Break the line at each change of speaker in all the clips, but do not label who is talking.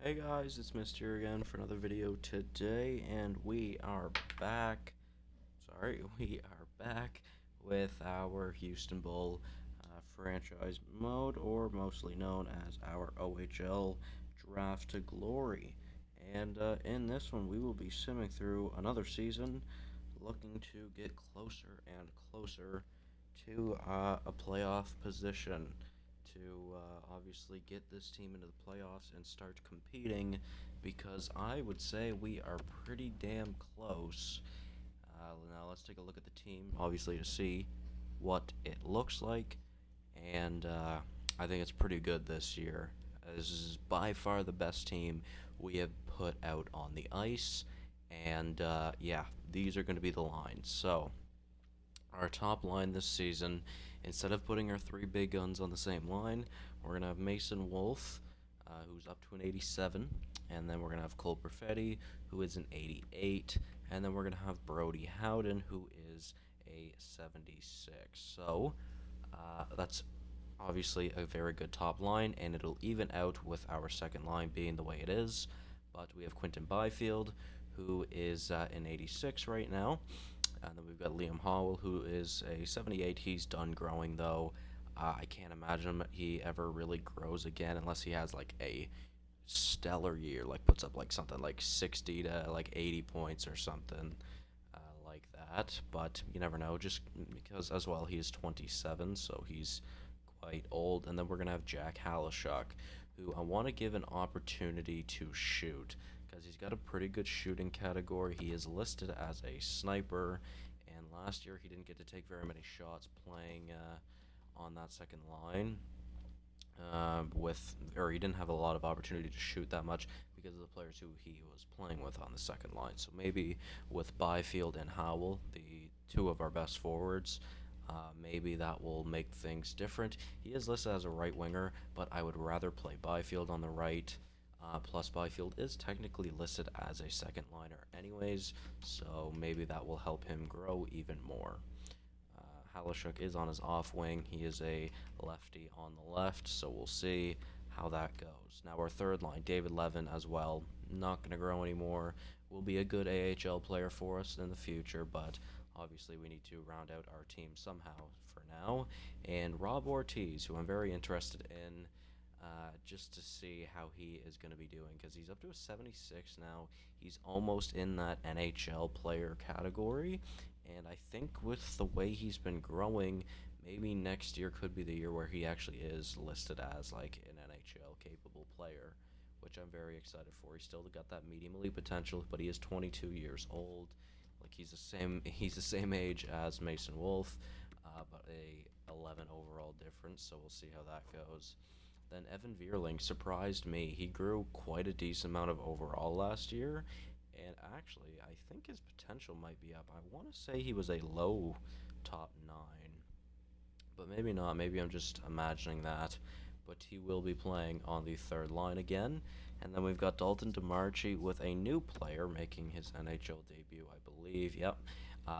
Hey guys, it's Mr. again for another video today, and we are back. We are back with our Houston Bull franchise mode, or mostly known as our OHL Draft to Glory. And in this one, we will be simming through another season, looking to get closer and closer to a playoff position to obviously get this team into the playoffs and start competing because I would say we are pretty damn close. Now let's take a look at the team, obviously, to see what it looks like, and I think it's pretty good this year. This is by far the best team we have put out on the ice, and yeah, these are going to be the lines. So, our top line this season, instead of putting our three big guns on the same line, we're going to have Mason Wolf, who's up to an 87, and then we're going to have Cole Perfetti, who is an 88, and then we're going to have Brody Howden, who is a 76. So that's obviously a very good top line, and it'll even out with our second line being the way it is. But we have Quinton Byfield, who is an 86 right now. And then we've got Liam Howell, who is a 78. He's done growing, though. I can't imagine he ever really grows again unless he has like a stellar year, like puts up like something like 60 to like 80 points or something like that. But you never know, just because as well he's 27, so he's quite old. And then we're gonna have Jack Halashuk, who I want to give an opportunity to shoot because he's got a pretty good shooting category. He is listed as a sniper, and last year he didn't get to take very many shots playing on that second line. Or he didn't have a lot of opportunity to shoot that much because of the players who he was playing with on the second line. So maybe with Byfield and Howell, the two of our best forwards, maybe that will make things different. He is listed as a right winger, but I would rather play Byfield on the right. Plus, Byfield is technically listed as a second liner anyways, so maybe that will help him grow even more. Halashuk is on his off wing. He is a lefty on the left, so we'll see how that goes. Now, our third line, David Levin as well, not going to grow anymore. Will be a good AHL player for us in the future, but obviously we need to round out our team somehow for now. And Rob Ortiz, who I'm very interested in, just to see how he is going to be doing, because he's up to a 76 now. He's almost in that NHL player category, and I think with the way he's been growing, maybe next year could be the year where he actually is listed as like an NHL capable player, which I'm very excited for. He's still got that medium elite potential, but he is 22 years old. Like he's the same age as Mason Wolf, but a 11 overall difference. So we'll see how that goes. Then Evan Vierling surprised me. He grew quite a decent amount of overall last year, and actually, I think his potential might be up. I want to say he was a low top 9, but maybe not. Maybe I'm just imagining that. But he will be playing on the third line again. And then we've got Dalton DeMarchi with a new player making his NHL debut, I believe. Yep,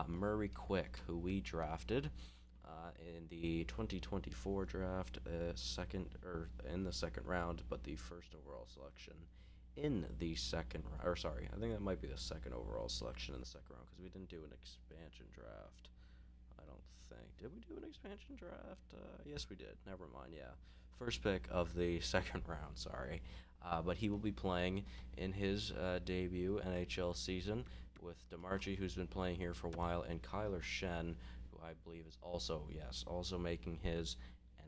Murray Quick, who we drafted in the 2024 draft, in the second round, but the first overall selection in the second round. Or sorry, I think that might be the second overall selection in the second round because we didn't do an expansion draft. I don't think. Did we do an expansion draft? Yes, we did. Never mind. Yeah, first pick of the second round. Sorry, but he will be playing in his debut NHL season with DeMarchi, who's been playing here for a while, and Kyler Shen, who I believe is also making his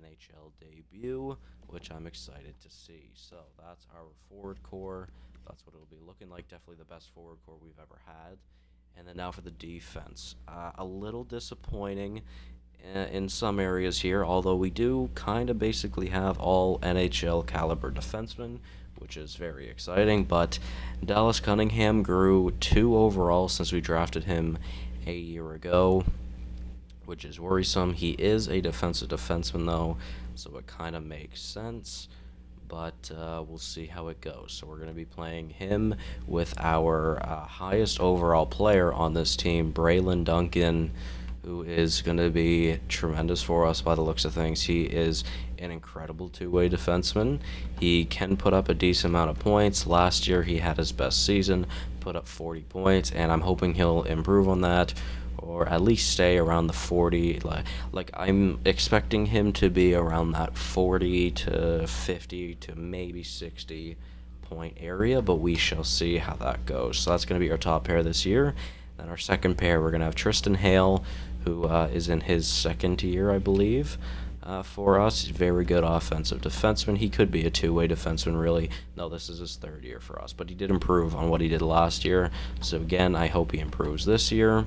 NHL debut, which I'm excited to see. So that's our forward core. That's what it'll be looking like. Definitely the best forward core we've ever had. And then now for the defense. A little disappointing in some areas here, although we do kind of basically have all NHL caliber defensemen, which is very exciting. But Dallas Cunningham grew 2 overall since we drafted him a year ago, which is worrisome. He is a defensive defenseman, though, so it kind of makes sense. But we'll see how it goes. So we're going to be playing him with our highest overall player on this team, Braylon Duncan, who is going to be tremendous for us by the looks of things. He is an incredible two-way defenseman. He can put up a decent amount of points. Last year, he had his best season, put up 40 points, and I'm hoping he'll improve on that or at least stay around the 40. Like I'm expecting him to be around that 40 to 50 to maybe 60 point area, but we shall see how that goes. So that's going to be our top pair this year. Then our second pair, we're going to have Tristan Hale, who is in his second year, I believe, for us. He's a very good offensive defenseman. He could be a two-way defenseman, really. No, this is his third year for us, but he did improve on what he did last year. So again, I hope he improves this year.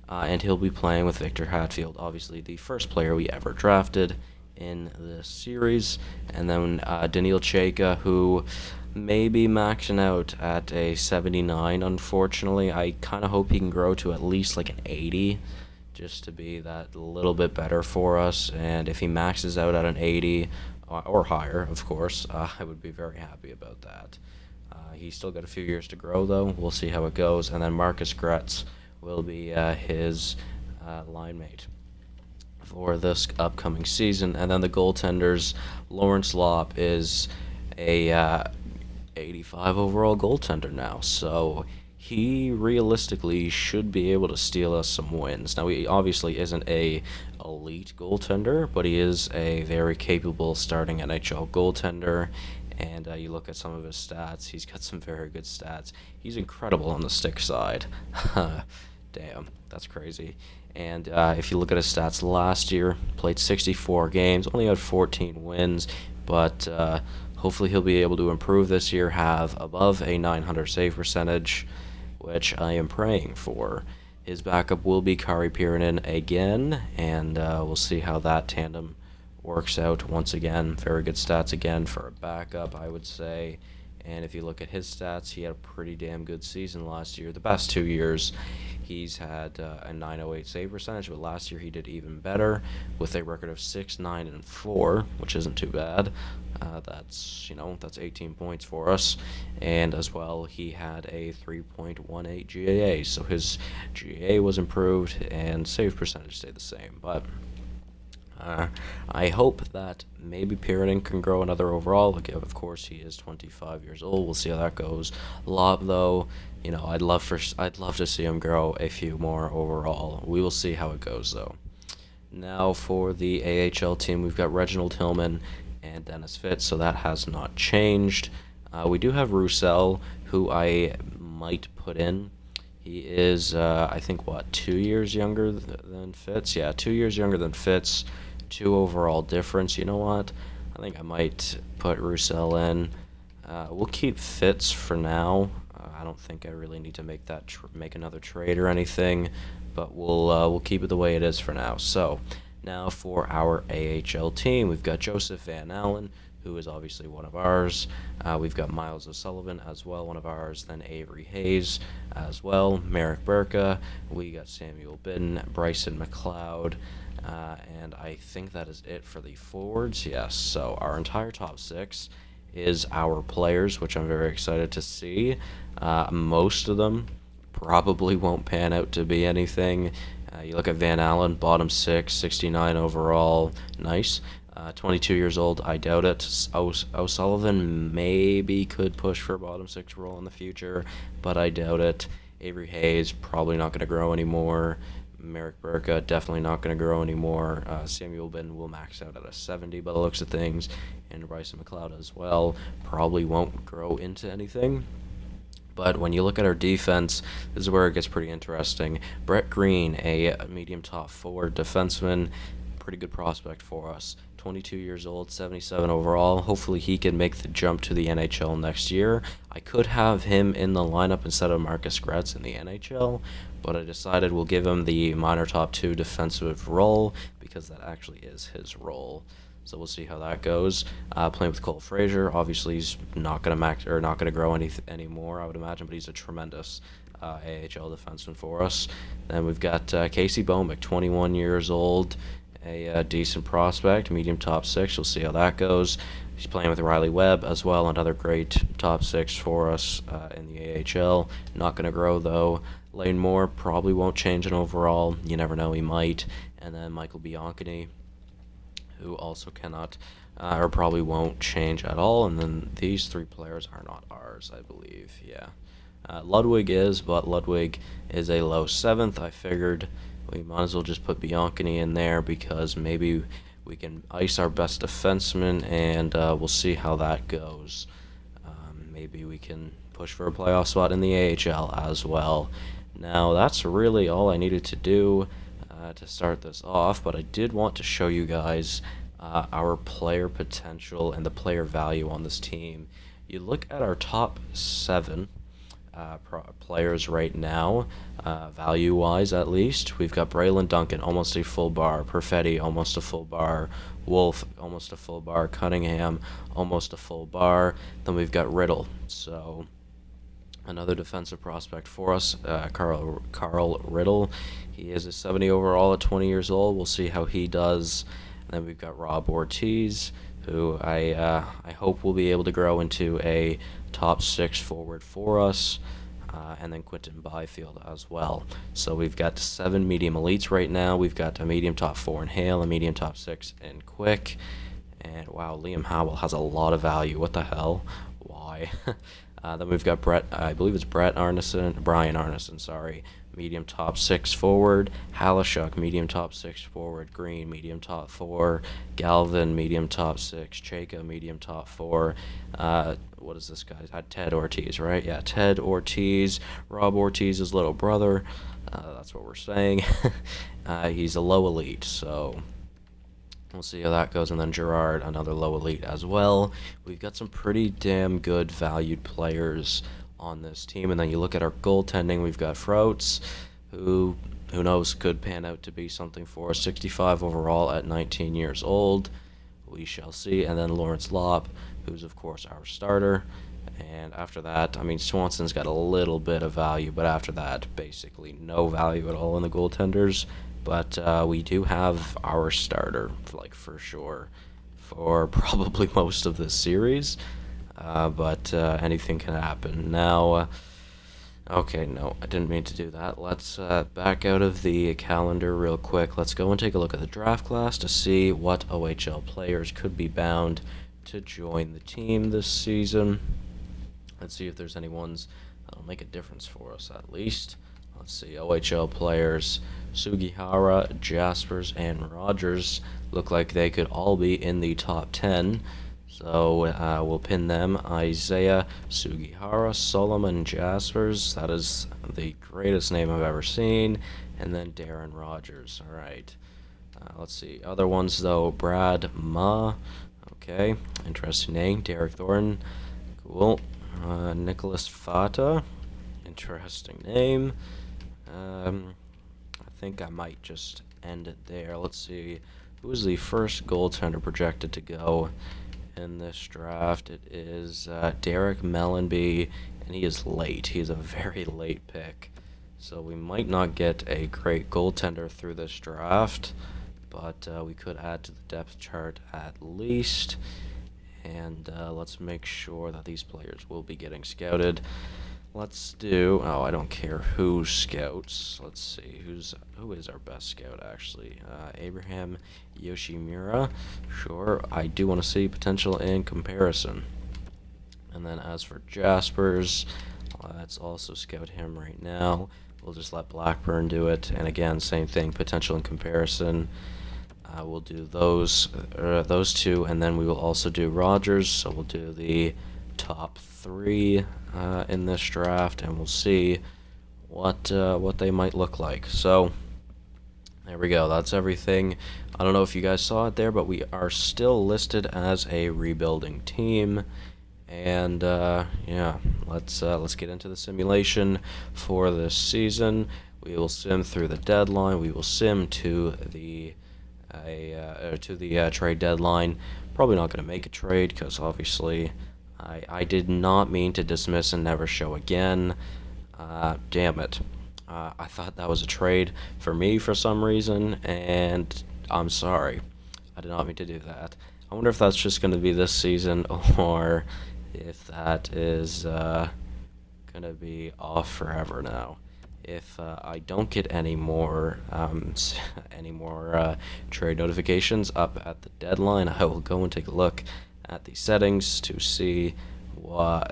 And he'll be playing with Victor Hatfield, obviously the first player we ever drafted in this series. And then Daniil Chayka, who may be maxing out at a 79, unfortunately. I kind of hope he can grow to at least like an 80, just to be that little bit better for us. And if he maxes out at an 80 or higher, of course, I would be very happy about that. He's still got a few years to grow, though. We'll see how it goes. And then Marcus Gretz will be his line mate for this upcoming season. And then the goaltenders, Lawrence Lopp is a 85 overall goaltender now, so he realistically should be able to steal us some wins. Now, he obviously isn't a elite goaltender, but he is a very capable starting NHL goaltender. And you look at some of his stats, he's got some very good stats. He's incredible on the stick side. Damn, that's crazy. And if you look at his stats last year, played 64 games, only had 14 wins, but hopefully he'll be able to improve this year, have above a 900 save percentage, which I am praying for. His backup will be Kari Pirinen again, and we'll see how that tandem works out once again. Very good stats again for a backup, I would say. And if you look at his stats, he had a pretty damn good season last year. The past 2 years, he's had a 908 save percentage, but last year he did even better with a record of 6-9-4, which isn't too bad. That's 18 points for us. And as well, he had a 3.18 GAA, so his GAA was improved and save percentage stayed the same. But I hope that maybe Pirinen can grow another overall. Of course, he is 25 years old. We'll see how that goes. Lob, though, I'd love to see him grow a few more overall. We will see how it goes, though. Now for the AHL team, we've got Reginald Hillman and Dennis Fitz, so that has not changed. We do have Roussel, who I might put in. He is, I think, 2 years younger than Fitz? Yeah, 2 years younger than Fitz. 2 overall difference. You know what? I think I might put Roussel in. We'll keep Fitz for now. I don't think I really need to make another trade or anything, but we'll keep it the way it is for now. So now for our AHL team, we've got Joseph Van Allen, who is obviously one of ours. We've got Miles O'Sullivan as well, one of ours. Then Avery Hayes as well. Merrick Burka. We got Samuel Bidden, Bryson McLeod. And I think that is it for the forwards. Yes, so our entire top 6 is our players, which I'm very excited to see. Most of them probably won't pan out to be anything. You look at Van Allen, bottom 6, 69 overall, nice. 22 years old, I doubt it. O'Sullivan maybe could push for a bottom 6 role in the future, but I doubt it. Avery Hayes, probably not going to grow anymore. Merrick Burka, definitely not going to grow anymore. Samuel Bidden will max out at a 70 by the looks of things. And Bryson McLeod as well, probably won't grow into anything. But when you look at our defense, this is where it gets pretty interesting. Brett Green, a medium top forward defenseman, pretty good prospect for us. 22 years old, 77 overall. Hopefully he can make the jump to the NHL next year. I could have him in the lineup instead of Marcus Gretz in the NHL, but I decided we'll give him the minor top 2 defensive role because that actually is his role. So we'll see how that goes. Playing with Cole Frazier, obviously he's not gonna grow anymore, I would imagine, but he's a tremendous AHL defenseman for us. Then we've got Casey Bomick, 21 years old, a decent prospect, medium top 6. We'll see how that goes. He's playing with Riley Webb as well, another great top six for us in the AHL. Not going to grow though. Lane Moore probably won't change in overall. You never know, he might. And then Michael Bianchini, who also cannot or probably won't change at all. And then these three players are not ours, I believe. Yeah. Ludwig is, but Ludwig is a low 7th. I figured we might as well just put Bianchini in there because maybe we can ice our best defenseman, and we'll see how that goes. Maybe we can push for a playoff spot in the AHL as well. Now, that's really all I needed to do to start this off, but I did want to show you guys our player potential and the player value on this team. You look at our top 7 players right now, value-wise at least. We've got Braylon Duncan, almost a full bar. Perfetti, almost a full bar. Wolf, almost a full bar. Cunningham, almost a full bar. Then we've got Riddle. So another defensive prospect for us, Carl Riddle. He is a 70 overall at 20 years old. We'll see how he does. And then we've got Rob Ortiz, who I hope will be able to grow into a top 6 forward for us, and then Quinton Byfield as well. So we've got 7 medium elites right now. We've got a medium top 4 in Hale, a medium top 6 in Quick, and wow, Liam Howell has a lot of value. What the hell? Why? Then we've got I believe it's Brian Arneson, sorry, medium top 6 forward. Halashuk, medium top 6 forward. Green, medium top 4. Galvin, medium top 6. Chayka, medium top 4. What is this guy? Ted Ortiz, right? Yeah, Ted Ortiz. Rob Ortiz's little brother. That's what we're saying. He's a low elite, so we'll see how that goes. And then Gerard, another low elite as well. We've got some pretty damn good valued players on this team. And then you look at our goaltending. We've got Frouts, who knows, could pan out to be something for us. 65 overall at 19 years old. We shall see. And then Lawrence Lopp, who's of course our starter. And after that, I mean, Swanson's got a little bit of value, but after that, basically no value at all in the goaltenders. But we do have our starter, like, for sure, for probably most of this series. But anything can happen. Now, okay, no, I didn't mean to do that. Let's back out of the calendar real quick. Let's go and take a look at the draft class to see what OHL players could be bound to join the team this season. Let's see if there's any ones that'll make a difference for us at least. Let's see, OHL players, Sugihara, Jaspers, and Rogers look like they could all be in the top 10. So we'll pin them. Isaiah, Sugihara, Solomon, Jaspers. That is the greatest name I've ever seen. And then Darren Rogers. All right. Let's see. Other ones, though. Brad Ma. Okay. Interesting name. Derek Thornton. Cool. Nicholas Fata. Interesting name. I think I might just end it there. Let's see. Who is the first goaltender projected to go in this draft? It is Derek Mellenby, and he is late. He is a very late pick. So we might not get a great goaltender through this draft, but we could add to the depth chart at least. And let's make sure that these players will be getting scouted. Let's do, I don't care who scouts. Let's see, who is our best scout, actually? Abraham Yoshimura. Sure, I do want to see potential in comparison. And then as for Jaspers, let's also scout him right now. We'll just let Blackburn do it. And again, same thing, potential in comparison. We'll do those two, and then we will also do Rogers. So we'll do the top 3 in this draft, and we'll see what they might look like. So there we go. That's everything. I don't know if you guys saw it there, but we are still listed as a rebuilding team. And yeah, let's get into the simulation for this season. We will sim through the deadline. We will sim to the trade deadline. Probably not going to make a trade because obviously I did not mean to dismiss and never show again. Damn it. I thought that was a trade for me for some reason, and I'm sorry. I did not mean to do that. I wonder if that's just going to be this season or if that is going to be off forever now. If I don't get any more trade notifications up at the deadline, I will go and take a look at the settings to see what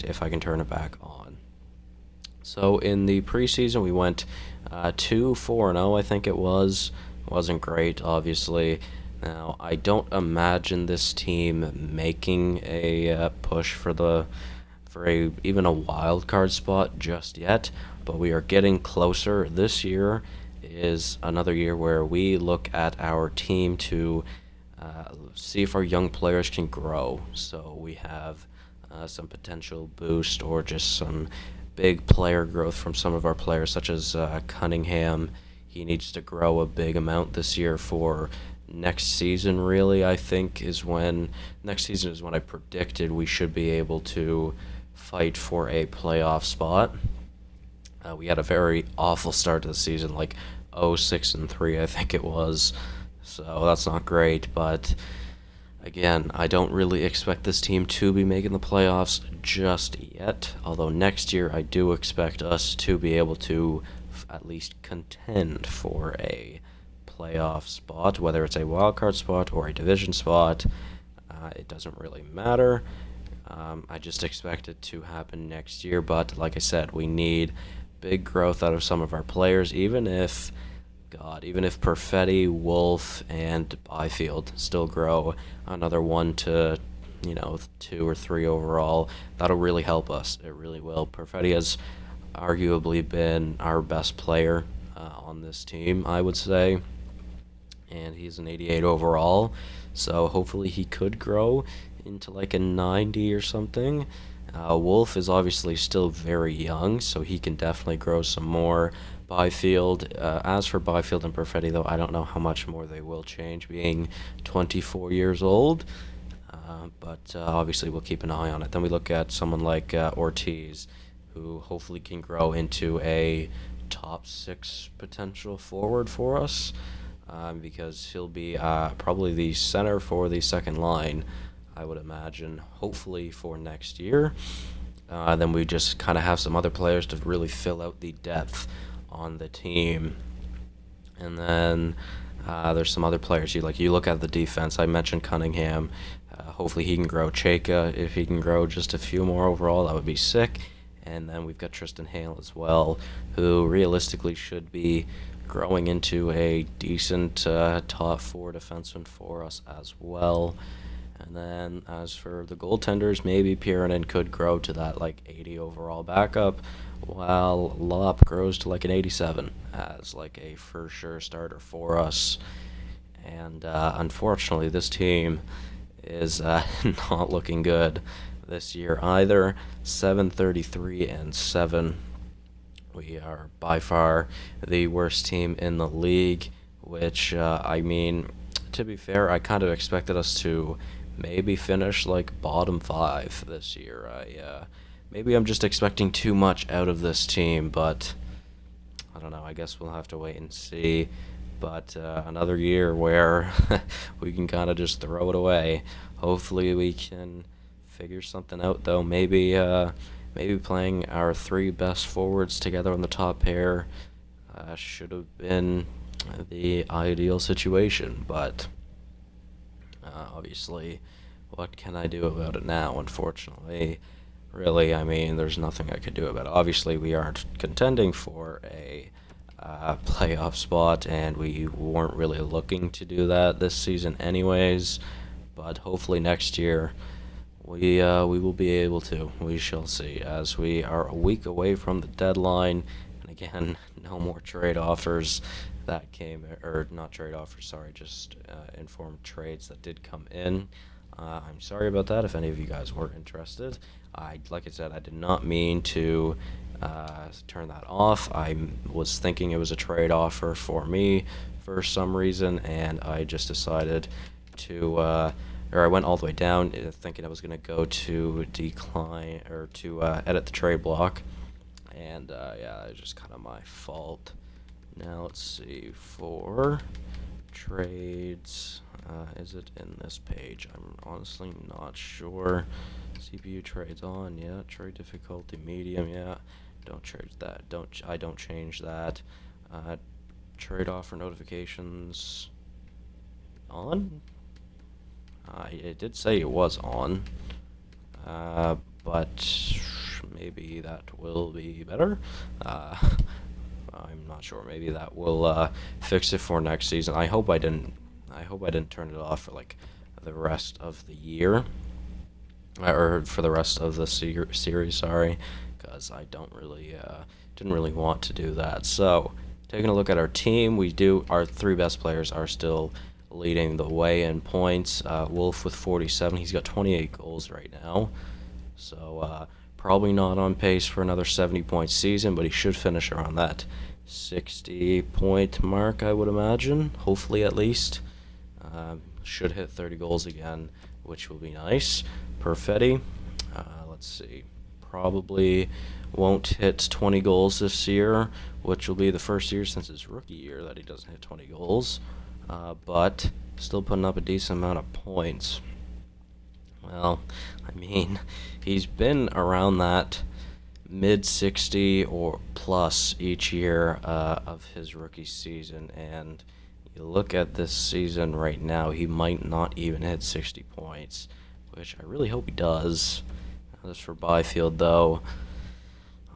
if I can turn it back on. So in the preseason, we went 2-4-0, I think it was. Wasn't great, obviously. Now, I don't imagine this team making a push for even a wild card spot just yet, but we are getting closer. This year is another year where we look at our team to see if our young players can grow. So we have some potential boost or just some big player growth from some of our players, such as Cunningham. He needs to grow a big amount this year for next season, really. I think next season is when I predicted we should be able to fight for a playoff spot. We had a very awful start to the season, like 6-3, I think it was. So that's not great, but again, I don't really expect this team to be making the playoffs just yet. Although next year, I do expect us to be able to at least contend for a playoff spot, whether it's a wild card spot or a division spot. It doesn't really matter. I just expect it to happen next year. But like I said, we need big growth out of some of our players, even if Perfetti, Wolf, and Byfield still grow another 1 to 2 or 3 overall. That'll really help us. It really will. Perfetti has arguably been our best player on this team, I would say, and he's an 88 overall. So hopefully he could grow into like a 90 or something. Wolf is obviously still very young, so he can definitely grow some more. Byfield, as for Byfield and Perfetti, though, I don't know how much more they will change, being 24 years old. But obviously we'll keep an eye on it. Then we look at someone like Ortiz, who hopefully can grow into a top 6 potential forward for us, because he'll be probably the center for the second line, I would imagine, hopefully for next year. Then we just kind of have some other players to really fill out the depth on the team. And then there's some other players. You look at the defense. I mentioned Cunningham. Hopefully he can grow. Chayka, if he can grow just a few more overall, that would be sick. And then we've got Tristan Hale as well, who realistically should be growing into a decent top 4 defenseman for us as well. And then as for the goaltenders, maybe Pieronen could grow to that like 80 overall backup, while Lop grows to like an 87 as like a for sure starter for us. And unfortunately, this team is not looking good this year either. 7-33-7. We are by far the worst team in the league, which I mean, to be fair, I kind of expected us to maybe finish like bottom 5 this year. Maybe I'm just expecting too much out of this team, but I don't know. I guess we'll have to wait and see. But another year where we can kind of just throw it away. Hopefully we can figure something out, though. Maybe playing our 3 best forwards together on the top pair should have been the ideal situation, but obviously, what can I do about it now? Unfortunately, really, I mean, there's nothing I could do about it. Obviously, we aren't contending for a playoff spot, and we weren't really looking to do that this season anyways, but hopefully next year we will be able to. We shall see, as we are a week away from the deadline, and again, no more trade offers that came, or not trade offers, sorry, just informed trades that did come in. I'm sorry about that if any of you guys were interested. Like I said, I did not mean to turn that off. I was thinking it was a trade offer for me for some reason, and I just decided to, or I went all the way down thinking I was going to go to decline, or to edit the trade block, and yeah, it's just kind of my fault. Now let's see, for trades, Is it in this page? I'm honestly not sure. CPU trades on, yeah. Trade difficulty medium, yeah. Don't change that. I don't change that. Trade offer notifications on. It did say it was on, but maybe that will be better. I'm not sure. Maybe that will fix it for next season. I hope I didn't. I hope I didn't turn it off for like the rest of the year, or for the rest of the series. Sorry, because I didn't really want to do that. So, taking a look at our team, our three best players are still leading the way in points. Wolf with 47. He's got 28 goals right now. So probably not on pace for another 70-point season, but he should finish around that 60-point mark, I would imagine. Hopefully, at least. Should hit 30 goals again, which will be nice. Perfetti, let's see, probably won't hit 20 goals this year, which will be the first year since his rookie year that he doesn't hit 20 goals, but still putting up a decent amount of points. Well, I mean, he's been around that mid-60 or plus each year of his rookie season, and you look at this season right now, he might not even hit 60 points, which I really hope he does. As for Byfield, though,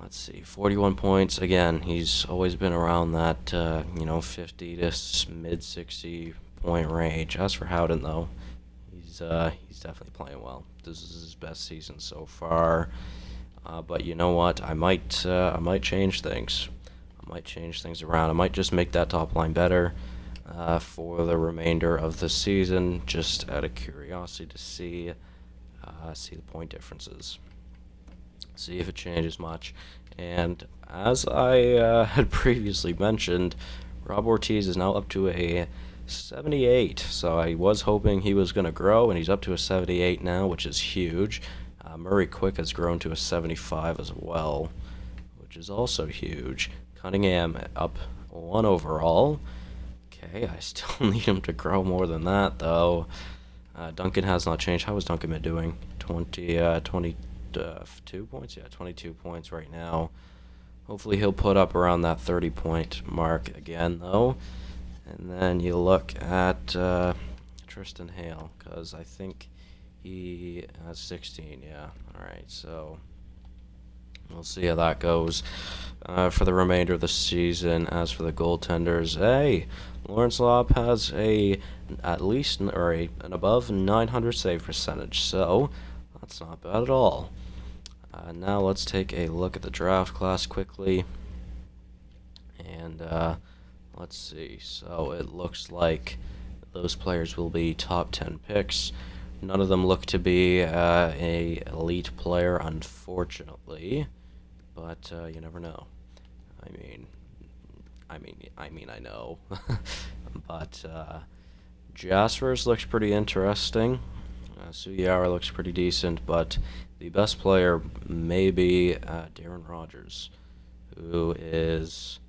let's see, 41 points. Again, he's always been around that, 50 to mid-60 point range. As for Howden, though, he's definitely playing well. This is his best season so far. But you know what? I might change things. I might change things around. I might just make that top line better. For the remainder of the season, just out of curiosity to see the point differences, see if it changes much. And as I had previously mentioned, Rob Ortiz is now up to a 78. So I was hoping he was going to grow, and he's up to a 78 now, which is huge. Murray Quick has grown to a 75 as well, which is also huge. Cunningham up 1 overall. Okay, I still need him to grow more than that, though. Duncan has not changed. How is Duncan been doing? 22 points? Yeah, 22 points right now. Hopefully he'll put up around that 30-point mark again, though. And then you look at Tristan Hale, because I think he has 16, yeah. All right, so we'll see how that goes for the remainder of the season. As for the goaltenders, hey, Lawrence Lobb has an above 900 save percentage, so that's not bad at all. Now let's take a look at the draft class quickly, and let's see. So it looks like those players will be top 10 picks. None of them look to be a elite player, unfortunately, but you never know. I know. But Jaspers looks pretty interesting. Sugiyara looks pretty decent, but the best player may be Darren Rogers, who is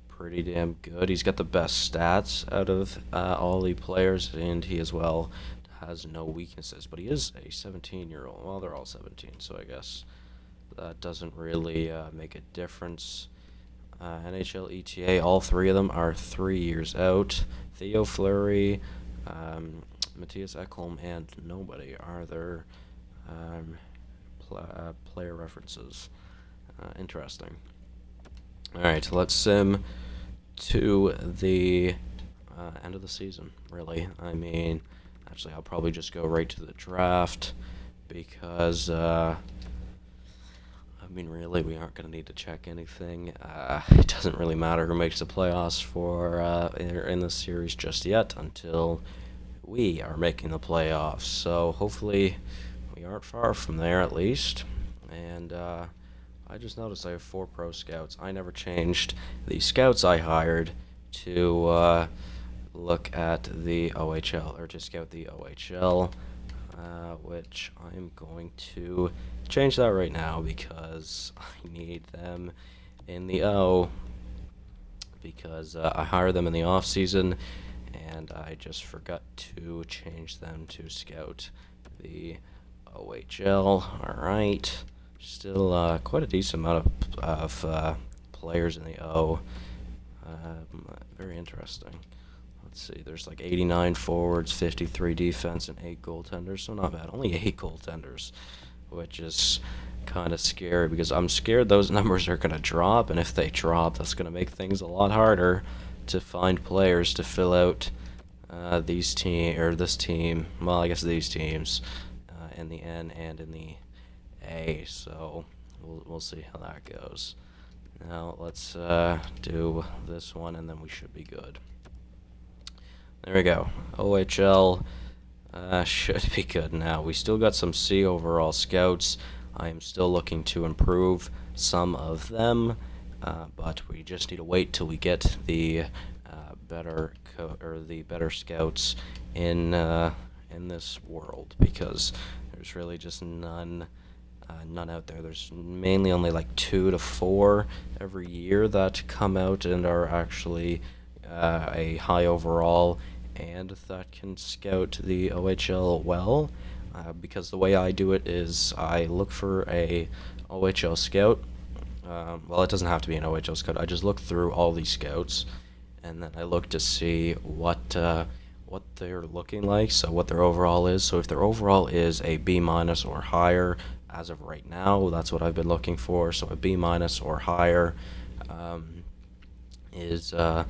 pretty damn good. He's got the best stats out of all the players, and he as well has no weaknesses. But he is a 17-year-old. Well, they're all 17, so I guess that doesn't really make a difference. NHL ETA, all three of them are 3 years out. Theo Fleury, Matthias Ekholm, and nobody are their player references. Interesting. Alright, let's sim to the end of the season, really. I mean, actually, I'll probably just go right to the draft because really, we aren't going to need to check anything. It doesn't really matter who makes the playoffs in this series just yet until we are making the playoffs. So hopefully we aren't far from there at least. And I just noticed I have 4 pro scouts. I never changed the scouts I hired to look at the OHL, or to scout the OHL, which I'm going to change that right now because I need them in the O, because I hired them in the off season, and I just forgot to change them to scout the OHL. Alright, still quite a decent amount of players in the O. Very interesting. Let's see, there's like 89 forwards, 53 defense, and 8 goaltenders, so not bad. Only 8 goaltenders, which is kind of scary because I'm scared those numbers are going to drop, and if they drop, that's going to make things a lot harder to find players to fill out this team. Well, I guess these teams in the N and in the A. So we'll see how that goes. Now let's do this one, and then we should be good. There we go. OHL should be good now. We still got some C overall scouts. I am still looking to improve some of them, but we just need to wait till we get the better scouts in this world, because there's really just none out there. There's mainly only like 2 to 4 every year that come out and are actually a high overall and that can scout the OHL well. Because the way I do it is I look for a OHL scout. Well, it doesn't have to be an OHL scout. I just look through all these scouts, and then I look to see what they're looking like, so what their overall is. So if their overall is a B- or higher, as of right now, that's what I've been looking for. So a B- or higher is the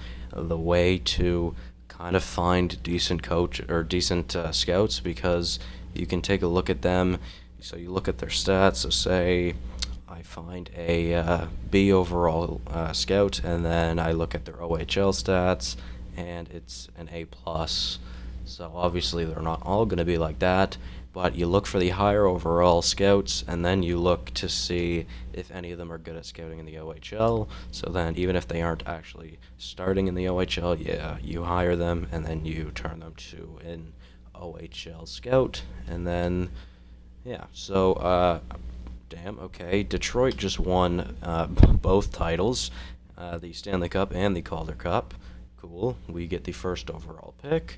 way to kind of find decent scouts, because you can take a look at them. So you look at their stats. So say I find a B overall scout, and then I look at their OHL stats, and it's an A+. So obviously they're not all going to be like that, but you look for the higher overall scouts, and then you look to see if any of them are good at scouting in the OHL. So then even if they aren't actually starting in the OHL, yeah, you hire them, and then you turn them to an OHL scout, and then yeah. So damn, okay, Detroit just won both titles, the Stanley Cup and the Calder Cup. Cool. We get the first overall pick.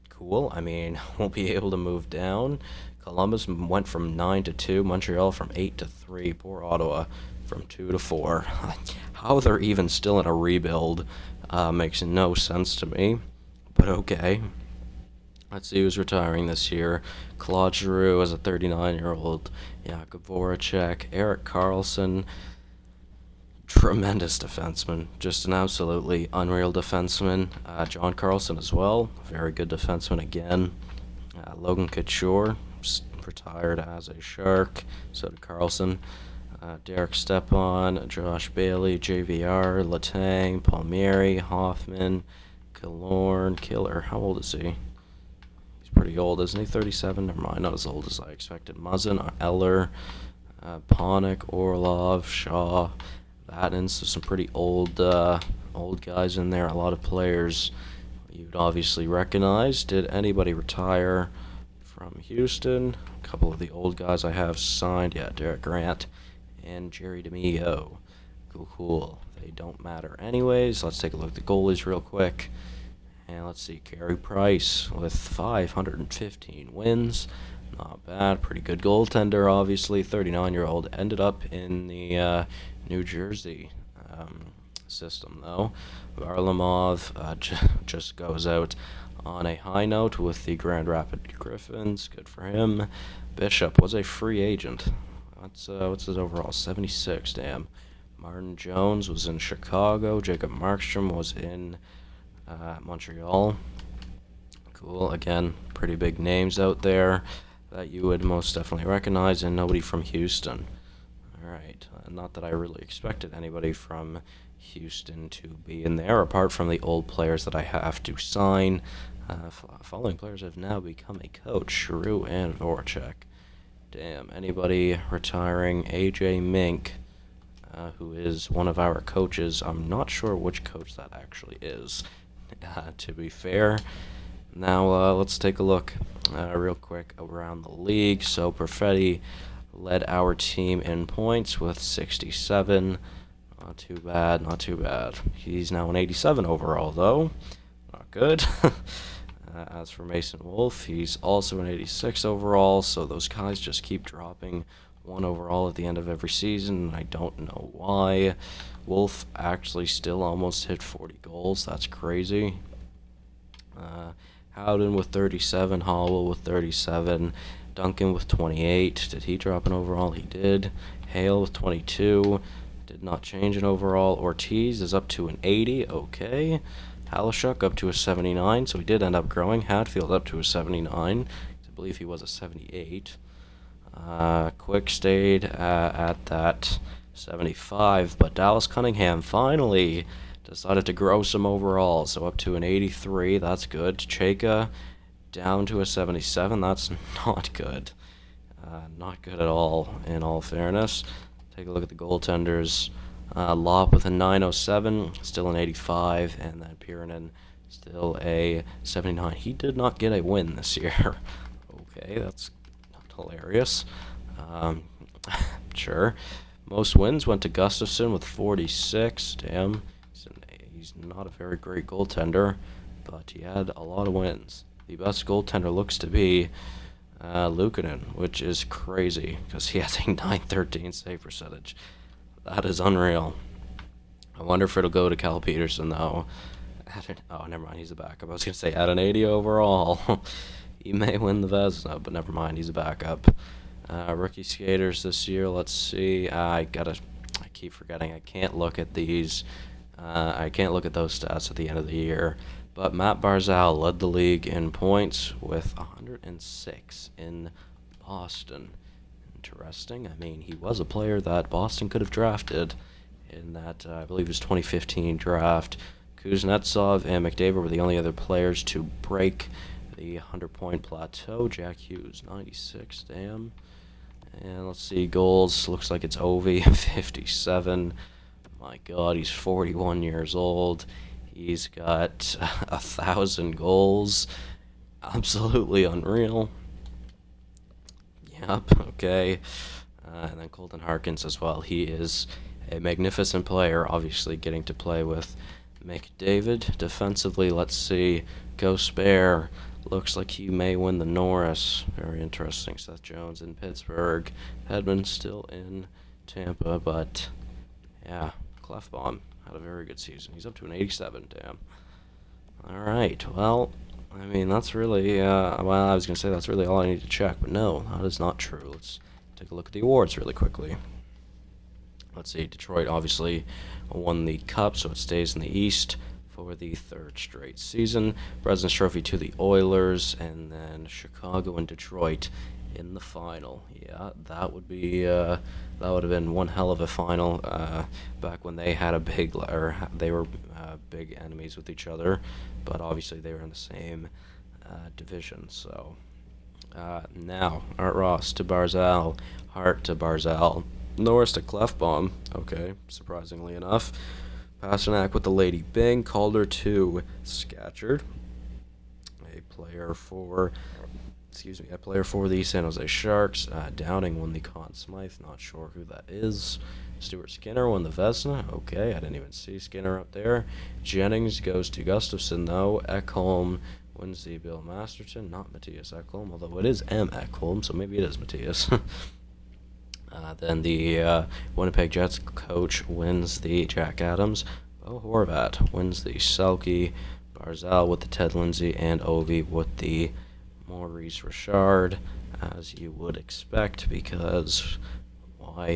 Cool. I mean, won't be able to move down. Columbus went from 9 to 2. Montreal from 8 to 3. Poor Ottawa from 2 to 4. How they're even still in a rebuild makes no sense to me. But okay. Let's see who's retiring this year. Claude Giroux as a 39-year-old. Jakub Voracek. Erik Karlsson. Tremendous defenseman. Just an absolutely unreal defenseman. John Carlson as well. Very good defenseman again. Logan Couture. Retired as a Shark. So did Carlson. Derek Stepan. Josh Bailey. JVR. Letang. Palmieri. Hoffman. Killer. How old is he? Pretty old, isn't he? 37? Never mind, not as old as I expected. Muzzin, Eller, Panik, Orlov, Shaw, Vatten. So some pretty old guys in there. A lot of players you'd obviously recognize. Did anybody retire from Houston? A couple of the old guys I have signed. Yeah, Derek Grant and Jerry DeMio. Cool. They don't matter anyways. Let's take a look at the goalies real quick. And let's see, Carey Price with 515 wins. Not bad. Pretty good goaltender, obviously. 39-year-old. Ended up in the New Jersey system, though. Varlamov just goes out on a high note with the Grand Rapids Griffins. Good for him. Bishop was a free agent. What's his overall? 76, damn. Martin Jones was in Chicago. Jacob Markstrom was in Montreal. Cool. Again, pretty big names out there that you would most definitely recognize, and nobody from Houston. Alright, not that I really expected anybody from Houston to be in there, apart from the old players that I have to sign. Following players have now become a coach, Giroux and Voracek. Damn, anybody retiring? AJ Mink, who is one of our coaches. I'm not sure which coach that actually is, to be fair. Now let's take a look real quick around the league. So Perfetti led our team in points with 67. Not too bad. He's now an 87 overall, though. Not good. As for Mason Wolf, he's also an 86 overall, so those guys just keep dropping one overall at the end of every season. I don't know why. Wolf actually still almost hit 40 goals. That's crazy. Howden with 37, Howell with 37, Duncan with 28. Did he drop an overall? He did. Hale with 22. Did not change an overall. Ortiz is up to an 80. Okay. Halishuk up to a 79, so he did end up growing. Hatfield up to a 79. I believe he was a 78. Quick stayed at that 75, but Dallas Cunningham finally decided to grow some overall, so up to an 83. That's good. Cheka down to a 77. That's not good. Not good at all, in all fairness. Take a look at the goaltenders. Lop with a 907, still an 85, and then Pirinen still a 79. He did not get a win this year. Okay, that's not hilarious. Sure. Most wins went to Gustafsson with 46. Damn, he's not a very great goaltender, but he had a lot of wins. The best goaltender looks to be Luukkonen, which is crazy because he has a 913 save percentage. That is unreal. I wonder if it'll go to Cal Peterson, though. Oh, never mind. He's a backup. I was going to say at an 80 overall. He may win the Vezina, but never mind. He's a backup. Rookie skaters this year. Let's see. I keep forgetting. I can't look at these. I can't look at those stats at the end of the year. But Matt Barzal led the league in points with 106 in Boston. Interesting. I mean, he was a player that Boston could have drafted in that, I believe it was 2015 draft. Kuznetsov and McDavid were the only other players to break the 100-point plateau. Jack Hughes, 96, damn. And let's see, goals. Looks like it's Ovi, 57. My God, he's 41 years old. He's got 1,000 goals. Absolutely unreal. Yep, okay. And then Colton Harkins as well. He is a magnificent player, obviously getting to play with McDavid. Defensively, let's see. Ghost Bear. Looks like he may win the Norris. Very interesting. Seth Jones in Pittsburgh. Hedman still in Tampa, but yeah, Clefbaum had a very good season. He's up to an 87, damn. All right, well, I mean, that's really, well, I was going to say that's really all I need to check, but no, that is not true. Let's take a look at the awards really quickly. Let's see, Detroit obviously won the Cup, so it stays in the East for the third straight season. President's Trophy to the Oilers, and then Chicago and Detroit in the final. Yeah, that would be, that would have been one hell of a final, back when they had a big, or they were big enemies with each other, but obviously they were in the same division. So now Art Ross to Barzal, Hart to Barzal, Norris to Clefbaum. Okay, surprisingly enough. Pasternak with the Lady Byng, Calder to Scatchard, a player for the San Jose Sharks. Downing won the Conn Smythe, not sure who that is. Stuart Skinner won the Vezina. Okay, I didn't even see Skinner up there. Jennings goes to Gustafsson, though. Ekholm wins the Bill Masterton, not Matthias Ekholm, although it is M. Ekholm, so maybe it is Matthias. Then the Winnipeg Jets coach wins the Jack Adams. Bo Horvat wins the Selke. Barzal with the Ted Lindsay, and Ovi with the Maurice Richard, as you would expect, because why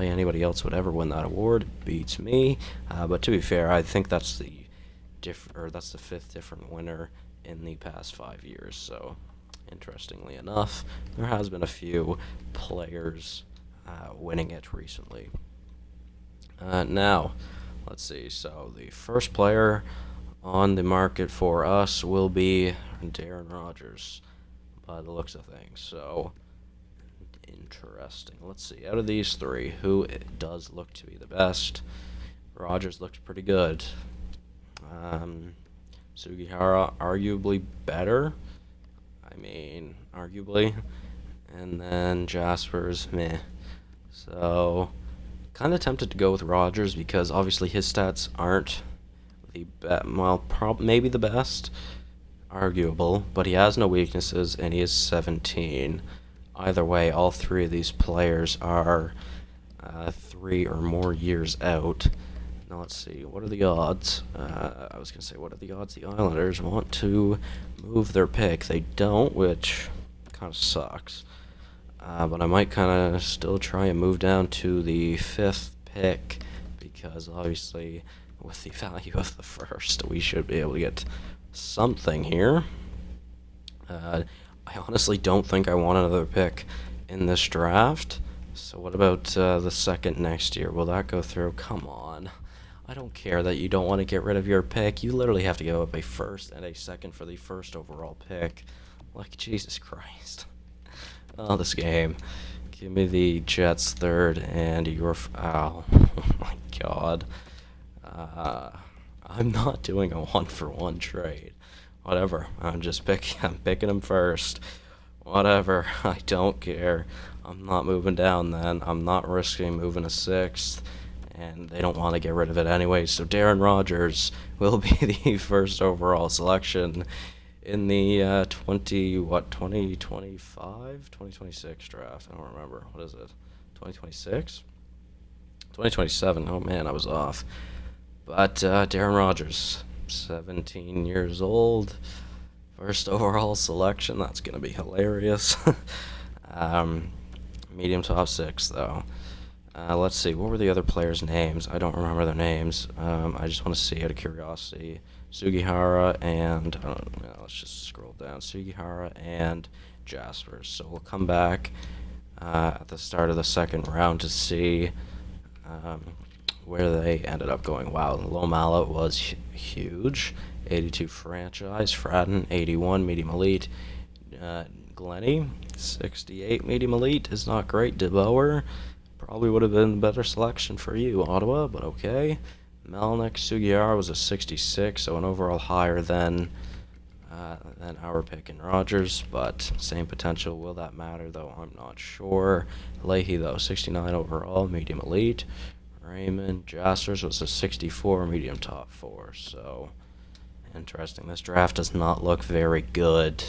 anybody else would ever win that award beats me. But to be fair, I think that's the fifth different winner in the past 5 years. So, interestingly enough, there has been a few players winning it recently. Now, let's see. So the first player on the market for us will be Darren Rogers, by the looks of things. So, interesting. Let's see. Out of these three, who does look to be the best? Rogers looked pretty good. Sugihara, arguably better. I mean, arguably. And then Jaspers, meh. So, kind of tempted to go with Rogers because obviously his stats aren't maybe the best, arguable, but he has no weaknesses and he is 17. Either way, all three of these players are 3 or more years out. Now let's see, what are the odds? I was gonna say, what are the odds the Islanders want to move their pick? They don't, which kind of sucks. But I might kind of still try and move down to the 5th pick because obviously with the value of the first, we should be able to get something here. I honestly don't think I want another pick in this draft. So what about the second next year? Will that go through? Come on. I don't care that you don't want to get rid of your pick. You literally have to give up a first and a second for the first overall pick. Like, Jesus Christ. Oh, this game. Give me the Jets third and your... Oh, my God. I'm not doing a 1-for-1 trade. Whatever. I'm picking him first. Whatever. I don't care. I'm not moving down then. I'm not risking moving a 6th. And they don't want to get rid of it anyway. So Darren Rogers will be the first overall selection in the 2025? 2026 draft. I don't remember. What is it? 2026? 2027. Oh man, I was off. But Darren Rogers, 17 years old, first overall selection. That's going to be hilarious. Medium top 6, though. Let's see, what were the other players' names? I don't remember their names. I just want to see out of curiosity. Sugihara and, let's just scroll down. Sugihara and Jaspers. So we'll come back at the start of the second round to see where they ended up going. Wow, Lomala was huge. 82 franchise. Fradden, 81 medium elite. Glennie, 68 medium elite is not great. DeBoer probably would have been a better selection for you, Ottawa, but okay. Melnick, Sugihara was a 66, so an overall higher than our pick in Rogers, but same potential. Will that matter, though? I'm not sure. Leahy, though, 69 overall, medium elite. Raymond Jaspers was a 64, medium top 4, so interesting. This draft does not look very good.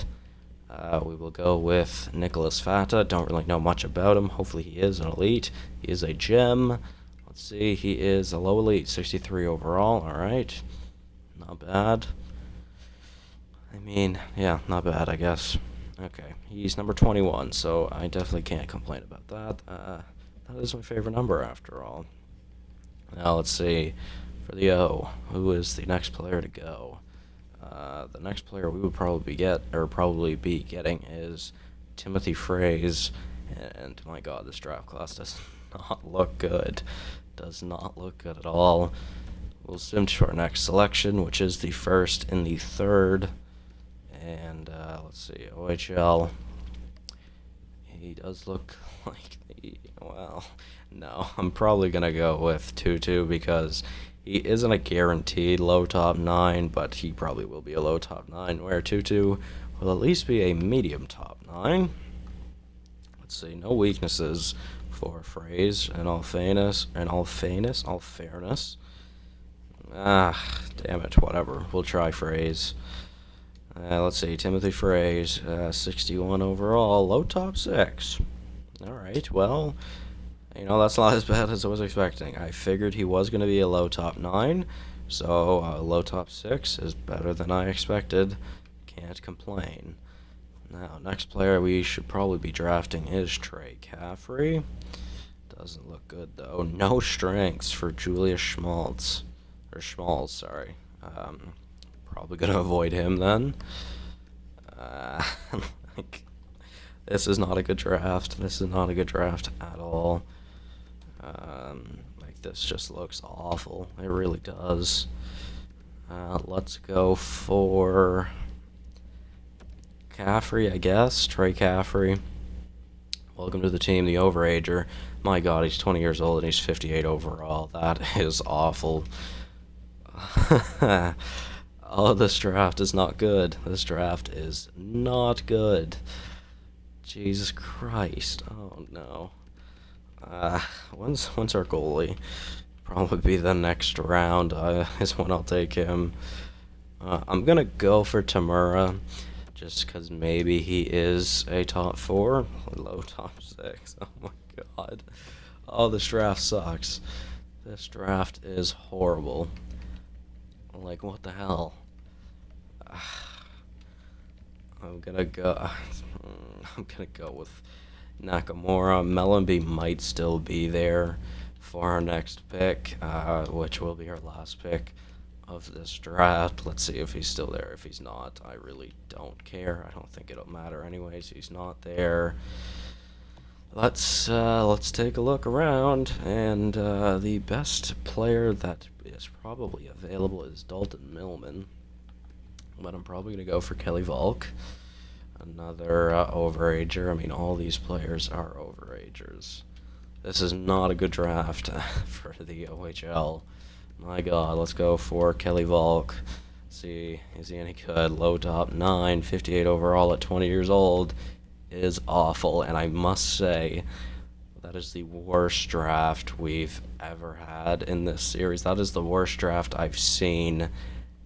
We will go with Nicholas Fata. Don't really know much about him. Hopefully he is an elite. He is a gem. Let's see. He is a low elite, 63 overall. All right. Not bad. I mean, yeah, not bad, I guess. Okay. He's number 21, so I definitely can't complain about that. That is my favorite number, after all. Now, let's see. For the O, who is the next player to go? The next player we would probably be getting is Timothy Fraze, and my God, this draft class does not look good. Does not look good at all. We'll zoom to our next selection, which is the first in the third, and let's see, OHL. He does look like well, no, I'm probably gonna go with Tutu because he isn't a guaranteed low top 9, but he probably will be a low top 9, where Tutu will at least be a medium top 9. Let's see, no weaknesses for Fraze in all fairness. Ah, damn it, whatever. We'll try Fraze. Let's see, Timothy Fraze, 61 overall, low top 6. Alright, well, you know, that's not as bad as I was expecting. I figured he was going to be a low top 9, so low top 6 is better than I expected. Can't complain. Now, next player we should probably be drafting is Trey Caffrey. Doesn't look good, though. No strengths for Julius Schmaltz. Or Schmaltz, sorry. Probably going to avoid him then. This is not a good draft. This is not a good draft at all. This just looks awful. It really does. Let's go for Caffrey, I guess. Trey Caffrey. Welcome to the team, the overager. My God, he's 20 years old and he's 58 overall. That is awful. Oh, this draft is not good. This draft is not good. Jesus Christ. Oh, no. When's our goalie? probably be the next round is when I'll take him. I'm gonna go for Tamura, just because maybe he is a top 4, low top 6. Oh my god. Oh, this draft sucks. This draft is horrible. Like, what the hell? I'm gonna go. I'm gonna go with Nakamura. Mellenby might still be there for our next pick, which will be our last pick of this draft. Let's see if he's still there. If he's not, I really don't care. I don't think it'll matter anyways. He's not there. Let's take a look around, and the best player that is probably available is Dalton Millman, but I'm probably gonna go for Kelly Volk, another overager. I mean, all these players are overagers. This is not a good draft for the OHL. My God, let's go for Kelly Volk. See, is he any good? Low top 9, 58 overall at 20 years old is awful, and I must say that is the worst draft we've ever had in this series. That is the worst draft I've seen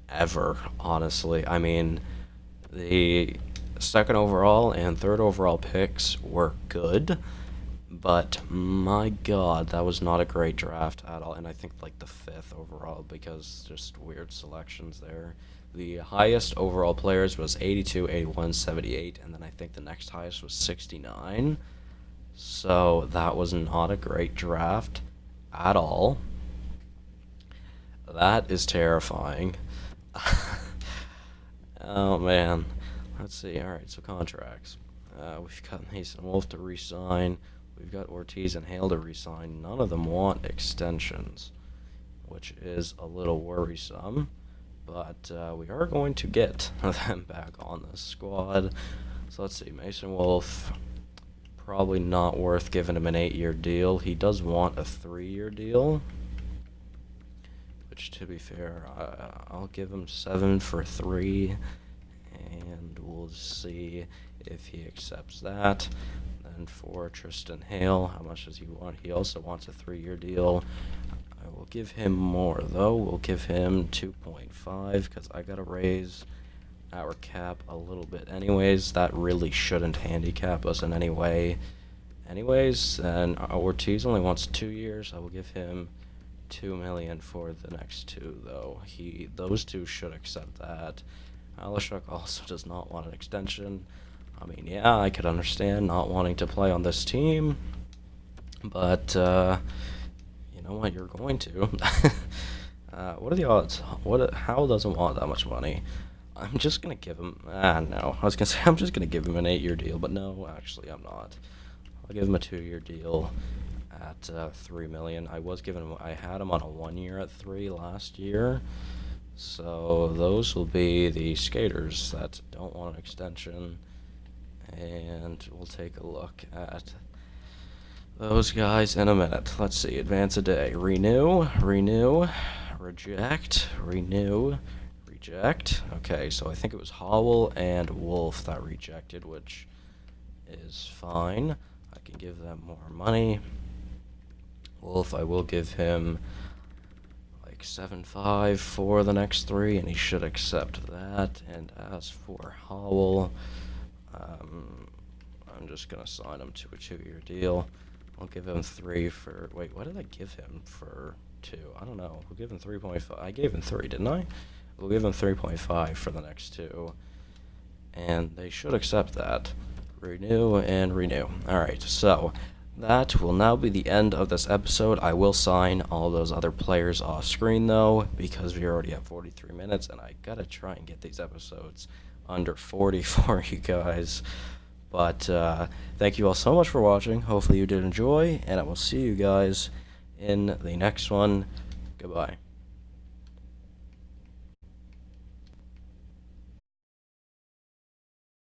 ever, honestly. I mean, the second overall and third overall picks were good, but my God, that was not a great draft at all. And I think like the fifth overall, because just weird selections there. The highest overall players was 82, 81, 78, and then I think the next highest was 69. So that was not a great draft at all. That is terrifying. Oh man. Let's see. All right, so contracts. We've got Mason Wolf to re-sign. We've got Ortiz and Hale to re-sign. None of them want extensions, which is a little worrisome. But we are going to get them back on the squad. So let's see. Mason Wolf, probably not worth giving him an 8-year deal. He does want a 3-year deal, which, to be fair, I'll give him 7 for 3, and we'll see if he accepts that. Then for Tristan Hale, how much does he want? He also wants a 3-year deal. I will give him more, though. We'll give him 2.5 because I got to raise our cap a little bit anyways. That really shouldn't handicap us in any way. Anyways, and Ortiz only wants 2 years. I will give him $2 million for the next 2, though. Those two should accept that. Alashuk also does not want an extension. I mean, yeah, I could understand not wanting to play on this team, but you know what, you're going to. What are the odds? Howell doesn't want that much money. I'm just gonna give him. No, I was gonna say I'm just gonna give him an 8-year deal, but no, actually I'm not. I'll give him a 2-year deal at $3 million. I had him on a 1-year at 3 last year. So those will be the skaters that don't want an extension, and we'll take a look at those guys in a minute. Let's see. Advance a day. Renew. Reject. Renew. Reject. Okay, so I think it was Howell and Wolf that rejected, which is fine. I can give them more money. Wolf, I will give him like 7.5 for the next 3, and he should accept that. And as for Howell, I'm just gonna sign him to a 2-year deal. I'll give him 3 for. Wait, what did I give him for 2? I don't know. We'll give him 3.5. I gave him 3, didn't I? We'll give him 3.5 for the next 2, and they should accept that. Renew and renew. All right, so that will now be the end of this episode. I will sign all those other players off screen, though, because we already have 43 minutes, and I gotta try and get these episodes under 40 for you guys. But thank you all so much for watching. Hopefully you did enjoy, and I will see you guys in the next one. Goodbye.